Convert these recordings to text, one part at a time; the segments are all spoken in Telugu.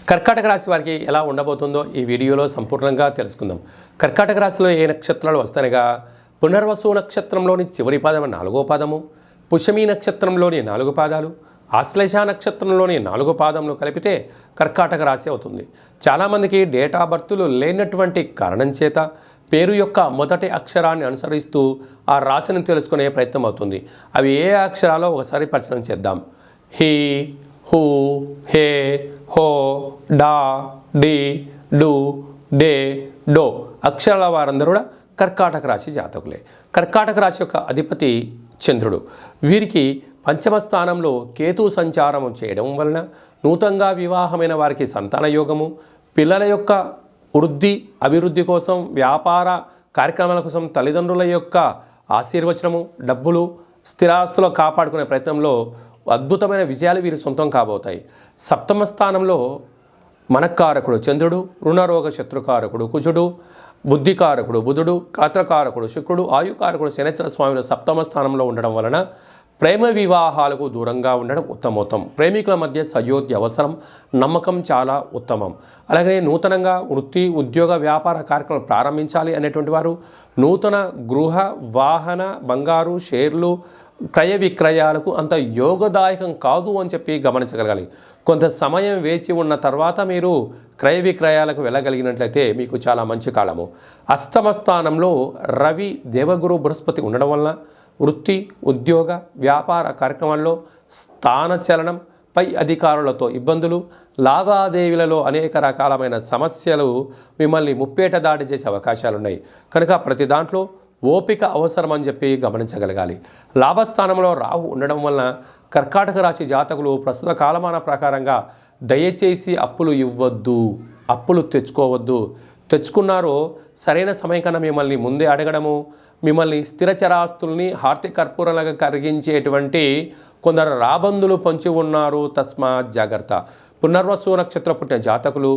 కర్కాటక రాశి వారికి ఎలా ఉండబోతుందో ఈ వీడియోలో సంపూర్ణంగా తెలుసుకుందాం. కర్కాటక రాశిలో ఏ నక్షత్రాలు వస్తాయనగా పునర్వసు నక్షత్రంలోని చివరి పాదం 4వ పాదము, పుష్యమి నక్షత్రంలోని 4 పాదాలు, ఆశ్లేష నక్షత్రంలోని 4 పాదములు కలిపితే కర్కాటక రాశి అవుతుంది. చాలామందికి డేట్ ఆఫ్ బర్త్లు లేనటువంటి కారణం చేత పేరు యొక్క మొదటి అక్షరాన్ని అనుసరిస్తూ ఆ రాశిని తెలుసుకునే ప్రయత్నం అవుతుంది. అవి ఏ అక్షరాలో ఒకసారి పరిశీలన చేద్దాం. హీ, హూ, హే, హో, డా, డి, డు, డే, డో అక్షరాల వారందరూ కూడా కర్కాటక రాశి జాతకులే. కర్కాటక రాశి యొక్క అధిపతి చంద్రుడు. వీరికి పంచమ స్థానంలో కేతు సంచారం చేయడం వలన నూతనంగా వివాహమైన వారికి సంతాన యోగము, పిల్లల యొక్క వృద్ధి అభివృద్ధి కోసం, వ్యాపార కార్యక్రమాల కోసం తల్లిదండ్రుల యొక్క ఆశీర్వచనము, డబ్బులు, స్థిరాస్తులు కాపాడుకునే ప్రయత్నంలో అద్భుతమైన విజయాలు వీరి సొంతం కాబోతాయి. సప్తమ స్థానంలో మనకారకుడు చంద్రుడు, రుణరోగ శత్రుకారకుడు కుజుడు, బుద్ధికారకుడు బుధుడు, కాత్రకారకుడు శుక్రుడు, ఆయుకారకుడు శనేశ్వర స్వామిలు సప్తమ స్థానంలో ఉండడం వలన ప్రేమ వివాహాలకు దూరంగా ఉండడం ఉత్తమోత్తమం. ప్రేమికుల మధ్య సయోధ్య అవసరం, నమ్మకం చాలా ఉత్తమం. అలాగే నూతనంగా వృత్తి, ఉద్యోగ, వ్యాపార కార్యక్రమాలు ప్రారంభించాలి అనేటువంటి వారు నూతన గృహ, వాహన, బంగారు, షేర్లు క్రయ విక్రయాలకు అంత యోగదాయకం కాదు అని చెప్పి గమనించగలగాలి. కొంత సమయం వేచి ఉన్న తర్వాత మీరు క్రయ విక్రయాలకు వెళ్ళగలిగినట్లయితే మీకు చాలా మంచి కాలము. అష్టమ స్థానంలో రవి, దేవగురు, బృహస్పతి ఉండడం వలన వృత్తి, ఉద్యోగ, వ్యాపార కార్యక్రమాల్లో స్థానచలనం, పై అధికారులతో ఇబ్బందులు, లావాదేవీలలో అనేక రకాలమైన సమస్యలు మిమ్మల్ని ముప్పేట దాడి చేసే అవకాశాలున్నాయి. కనుక ప్రతి దాంట్లో ఓపిక అవసరం అని చెప్పి గమనించగలగాలి. లాభస్థానంలో రాహు ఉండడం వలన కర్కాటక రాశి జాతకులు ప్రస్తుత కాలమాన ప్రకారంగా దయచేసి అప్పులు ఇవ్వద్దు, అప్పులు తెచ్చుకోవద్దు. తెచ్చుకున్నారో సరైన సమయం కన్నా మిమ్మల్ని ముందే అడగడము, మిమ్మల్ని స్థిరచరాస్తుల్ని హార్తి కర్పూరలాగా కరిగించేటువంటి కొందరు రాబందులు పొంచి ఉన్నారు. తస్మాత్ జాగ్రత్త. పునర్వసు నక్షత్ర పుట్టిన జాతకులు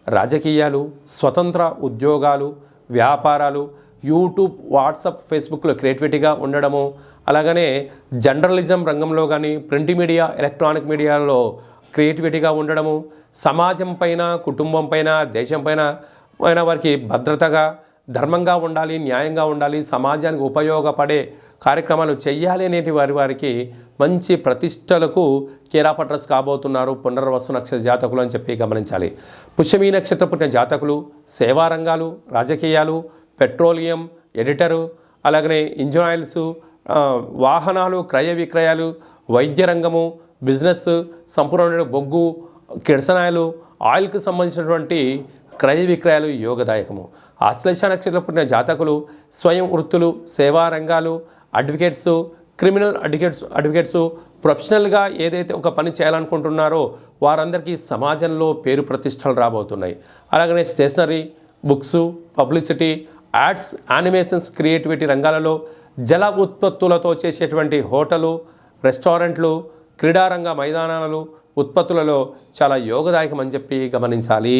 రాజకీయాలు, స్వతంత్ర ఉద్యోగాలు, వ్యాపారాలు, యూట్యూబ్, వాట్సాప్, ఫేస్బుక్లో క్రియేటివిటీగా ఉండడము, అలాగనే జర్నలిజం రంగంలో కానీ ప్రింట్ మీడియా, ఎలక్ట్రానిక్ మీడియాలో క్రియేటివిటీగా ఉండడము, సమాజం పైన, కుటుంబం పైన, దేశం పైన వారికి భద్రతగా, ధర్మంగా ఉండాలి, న్యాయంగా ఉండాలి, సమాజానికి ఉపయోగపడే కార్యక్రమాలు చేయాలి అనేటి వారికి మంచి ప్రతిష్టలకు కేరాపట్రస్ కాబోతున్నారు పునర్వసు నక్షత్ర జాతకులు అని చెప్పి గమనించాలి. పుష్యమి నక్షత్ర పుట్టిన జాతకులు సేవా రంగాలు, రాజకీయాలు, పెట్రోలియం, ఎడిటరు, అలాగనే ఇంజిన్ ఆయిల్స్, వాహనాలు, క్రయ విక్రయాలు, వైద్య రంగము, బిజినెస్, సంపూర్ణమైన బొగ్గు, కిరసనాయిలు, ఆయిల్కి సంబంధించినటువంటి క్రయ విక్రయాలు యోగదాయకము. ఆశ్లేష నక్షత్రం పుట్టిన జాతకులు స్వయం వృత్తులు, సేవా రంగాలు, అడ్వకేట్స్, క్రిమినల్ అడ్వకేట్స్ ప్రొఫెషనల్గా ఏదైతే ఒక పని చేయాలనుకుంటున్నారో వారందరికీ సమాజంలో పేరు ప్రతిష్టలు రాబోతున్నాయి. అలాగనే stationery, books, publicity, ads, animations, creativity రంగాలలో, జల ఉత్పత్తులతో చేసేటువంటి హోటలు, రెస్టారెంట్లు, క్రీడారంగ మైదానాలు ఉత్పత్తులలో చాలా యోగదాయకం అని చెప్పి గమనించాలి.